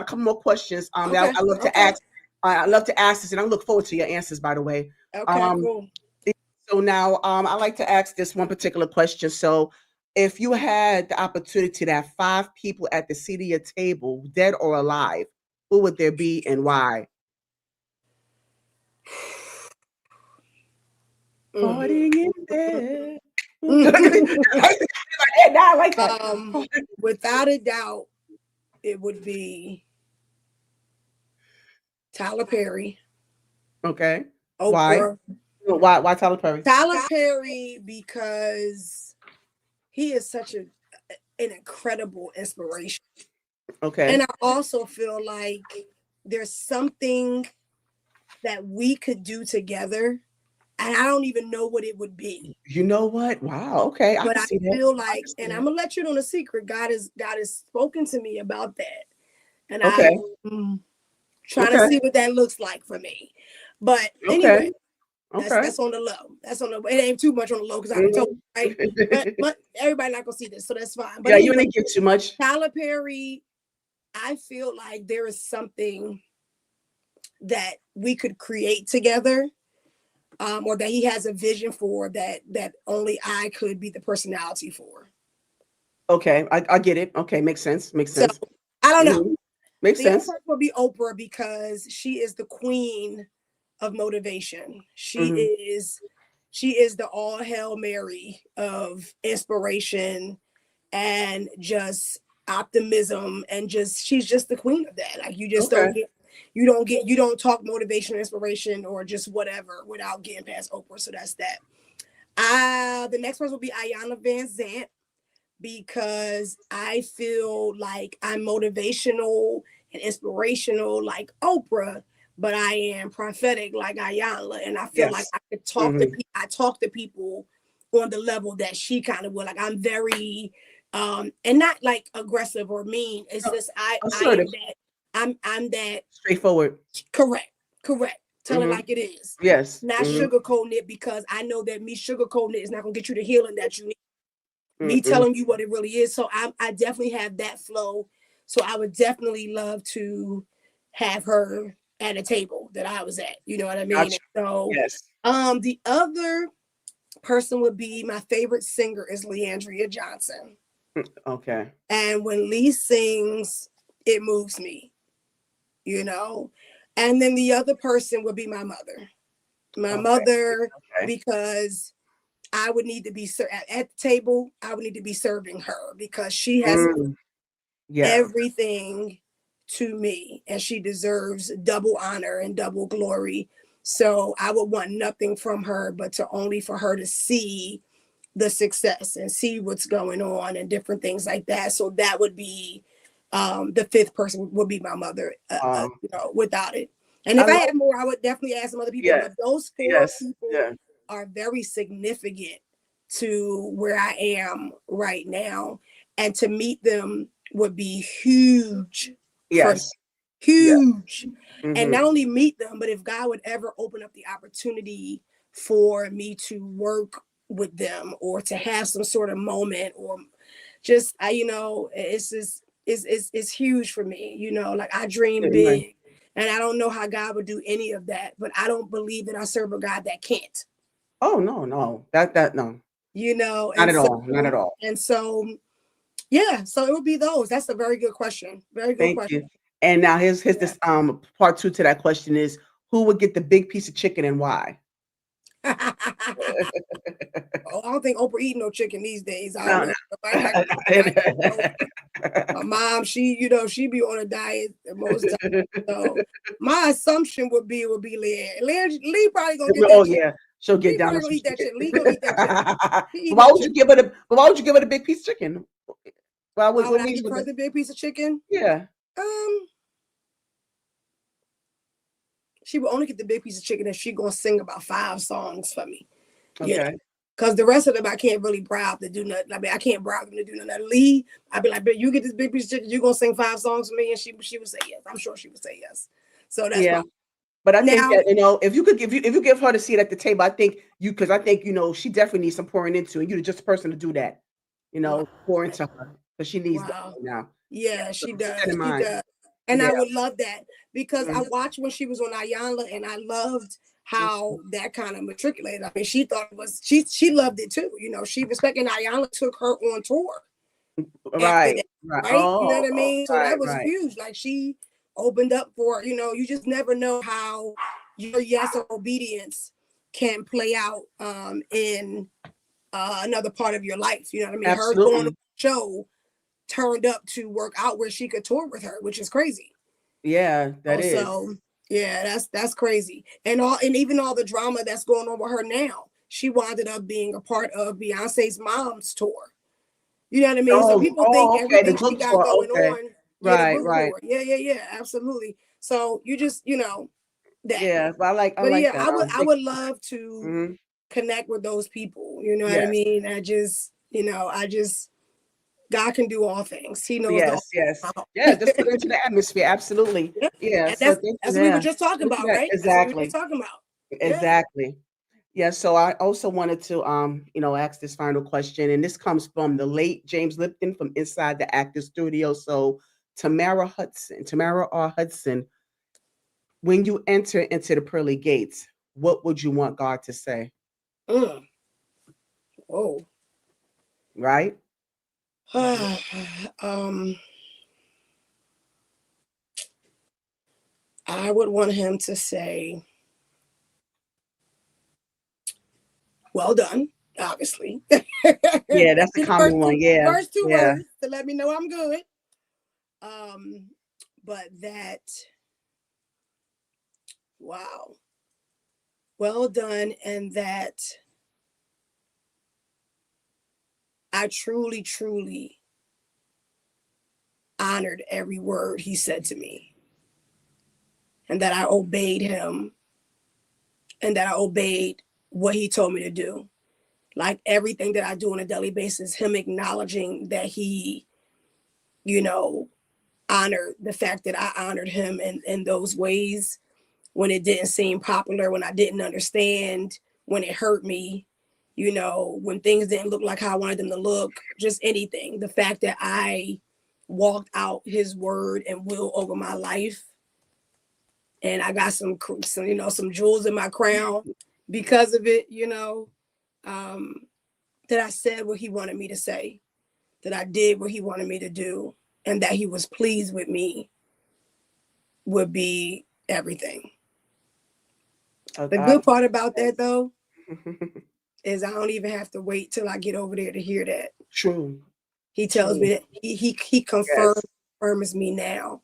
a couple more questions. That Okay. I love to Okay. ask. I love to ask this, and I look forward to your answers. By the way, Okay. um, Cool. so now I like to ask this one particular question. So, if you had the opportunity to have five people at the seat of your table, dead or alive, who would there be and why? Partying in there. I like that. Without a doubt, it would be Tyler Perry, Okay. Why? Oprah. Why Tyler Perry? Tyler Perry, because he is such an incredible inspiration. Okay. And I also feel like there's something that we could do together, and I don't even know what it would be. You know what? Wow. Okay, I But can I see that. feel I like, can see and I'm that. gonna let you know a secret. God has spoken to me about that, and Okay. I'm trying to Okay. see what that looks like for me. But Okay. anyway, Okay. that's on the low. That's on the. It ain't too much on the low because I already told Mhm. you, right. But everybody not gonna see this, so that's fine. But Yeah, you anyway, didn't give too much. Tyler Perry, I feel like there is something that we could create together, or that he has a vision for that only I could be the personality for. Okay, I get it. Okay, makes sense. Makes So sense. I don't know. Mhm. Makes The other sense. person will be Oprah because she is the queen of motivation. Mhm. She is the all Hail Mary of inspiration and just optimism, and just she's just the queen of that. Like Okay. you don't talk motivation, inspiration, or just whatever without getting past Oprah. So that's that. The next person will be Ayanna Van Zant because I feel like I'm motivational and inspirational like Oprah, but I am prophetic like Ayanna, and I feel like Yes. I could talk to Mhm. people. I talk to people on the level that she kind of would. Like I'm very, and not like aggressive or mean. It's just I am Assertive, that. I'm that. straightforward. Correct, correct. Tell it Mhm. like it is. Yes. Not Mhm. sugarcoating it, because I know that me sugarcoating it is not gonna get you the healing that you need. Me Mm-mm. telling you what it really is. So I definitely have that flow. So I would definitely love to have her at a table that I was at. You know what I mean? Gotcha. And so Yes. the other person would be, my favorite singer is Leandria Johnson. Okay. And when Lee sings, it moves me, you know. And then the other person would be my mother. My Okay. mother, Okay. because I would need to be at the table. I would need to be serving her because she has Mm. Yeah. everything to me, and she deserves double honor and double glory. So I would want nothing from her but to only for her to see the success and see what's going on and different things like that. So that would be, the fifth person would be my mother, without it. And I if I love. had more, I would definitely add some other people, Yes. but those four Yes. people Yeah. are very significant to where I am right now. And to meet them would be huge for me. Yes. Yeah. Huge. And Mhm. not only meet them, but if God would ever open up the opportunity for me to work with them or to have some sort of moment, or just it's just it's huge for me. Like I dream Anyway. big, and I don't know how God would do any of that, but I don't believe that I serve a God that can't. Oh no, no. That no. Not And at so all. Not at all. and so yeah, so it would be those. That's a very good question. Very good Thank question. you. And now here's Yeah. this part two to that question is who would get the big piece of chicken and why? Oh, I don't think Oprah eating no chicken these days. I don't No, know. no. My mom, she be on a diet most time. So my assumption would be Lee probably gonna get that Oh chicken. yeah, she'll get Lee down probably on gonna some eat that chicken. chicken. Lee gonna eat that chicken. He But eat why that would you chicken. give her the? But why would you give her the big piece of chicken? Why Why would what I makes give you? her the big piece of chicken? Yeah. Um, she would only get the big piece of chicken if she gonna sing about 5 songs for me. You know. Okay. Because the rest of them, I can't really bribe to do nothing. I mean, I can't bribe them to do nothing. Lee, I'd be like, but you get this big piece of chicken, you gonna sing 5 songs for me? And she would say yes. I'm sure she would say yes. So that's Yeah. fine. But I think Now, that if you could if you give her the seat at the table, I think you because I think she definitely needs some pouring into, and you're just the person to do that. wow, Pour into her because she needs that wow. right now. Yeah. Yeah, So she keep that does. in She mind. does. And Yeah. I would love that because I Mhm. watched when she was on Ayanla, and I loved how that kind of matriculated. I mean, she thought it was she loved it too. You know, she respected Ayanla took her on tour after Right. that, Right. right? You know Oh, what I oh, mean? So right, that was right. huge. Like she opened up for, you just never know how your yes or obedience can play out in another part of your life. You know what I mean? Her going to Absolutely. show turned up to work out where she could tour with her, which is crazy. Yeah, that is. Also, yeah, that's crazy. And even all the drama that's going on with her now. She wound up being a part of Beyonce's mom's tour. You know what I mean? So Oh, people think oh, okay. The everything she group got tour. going Okay. on, yeah, the Right, group right. tour. Yeah, absolutely. So you just, that. Yeah, but I But like yeah, that. I would love to Mhm. connect with those people. You know what I Yes, mean? I just God can do all things. He knows the yes, yes. how. Yeah, just put it into the atmosphere. Absolutely. Yeah. Yeah. And So that's thank you. that's what we were Yeah. just talking Thank you about, that. right? That's what we were just Exactly. talking about. Yeah. Exactly. Yeah. So I also wanted to ask this final question, and this comes from the late James Lipton from Inside the Actor Studio. So Tamara R. Hudson, when you enter into the pearly gates, what would you want God to say? Mm. Whoa. Right? um, I would want him to say, "Well done." Obviously, Yeah, that'd that's a be the common one. Yeah. first two Yeah. words to let me know I'm good. Um, but that, wow, well done, and that I truly, truly honored every word he said to me, and that I obeyed him, and that I obeyed what he told me to do. Like everything that I do on a daily basis, him acknowledging that he, you know, honored the fact that I honored him in those ways when it didn't seem popular, when I didn't understand, when it hurt me, when things didn't look like how I wanted them to look, just anything. The fact that I walked out his word and will over my life, and I got some jewels in my crown because of it, um, that I said what he wanted me to say, that I did what he wanted me to do, and that he was pleased with me would be everything. Oh, The God. good part about that, Yes. though, is I don't even have to wait till I get over there to hear that. True. He tells me True. that he Yes. confirms me now,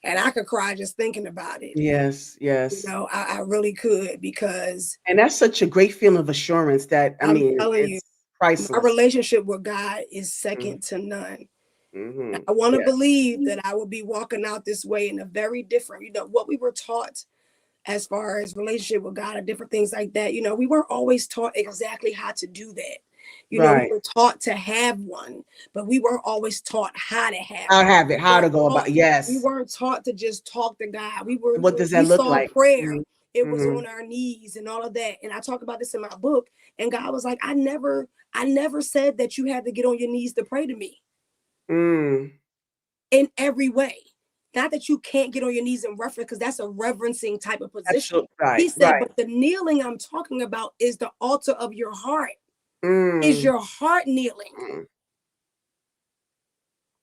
and I could cry just thinking about it. Yes. Yes. I really could, because And that's such a great feeling of assurance that, I I'm mean, telling you, it's my priceless. relationship with God is Mm-hmm. second to none. Mm-hmm. I want to Yes. believe that I will be walking out this way in a very different, what we were taught as far as relationship with God and different things like that. We weren't always taught exactly how to do that. We Right. were taught to have one, but we weren't always taught how to have I'll one. have it. We How to weren't go taught, about. we Yes. weren't taught to just talk to God. What does We that look saw like? prayer. It was Mm-hmm. on our knees and all of that. And I talk about this in my book. And God was like, I never said that you had to get on your knees to pray to me Mm. in every way. Not that you can't get on your knees and reference, because that's a reverencing type of position. Absolutely. Right. He said, Right. but the kneeling I'm talking about is the altar of your heart. Is Mm. your heart kneeling? Mm.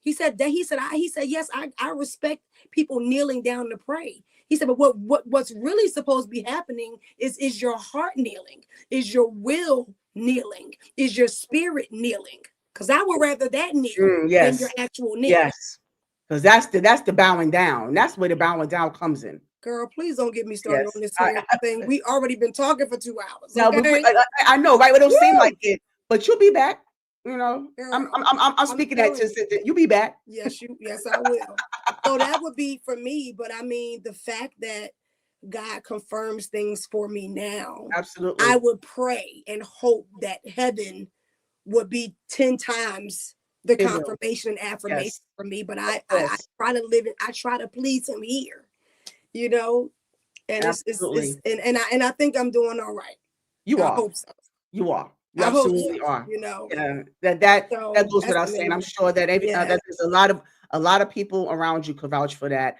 He said that he said, yes, I respect people kneeling down to pray. He said, but what's really supposed to be happening is your heart kneeling, is your will kneeling, is your spirit kneeling. Because I would rather that kneel Mm. than your Yes. actual kneel. Yes. Because that's the bowing down. That's where the bowing down comes in. Girl, please don't get me started on Yes. this thing. We already been talking for 2 hours, No, okay? I know, right? It don't seem like Woo! it, but you'll be back. You know, Girl, I'm I'm speaking that telling to you. you be back. Yes, I will. So that would be for me. But I mean, the fact that God confirms things for me now, I Absolutely. would pray and hope that heaven would be 10 times the It will. confirmation and affirmation Yes. for me. But Of I course. try to live it, I try to please him here, you know, and it's Absolutely. and I think I'm doing all right. You I are. hope so. You are. You I hope so, absolutely are. you know. Yeah. That So goes that's without the saying. main I'm thing. sure that Yeah. that there's a lot of A lot of people around you could vouch for that.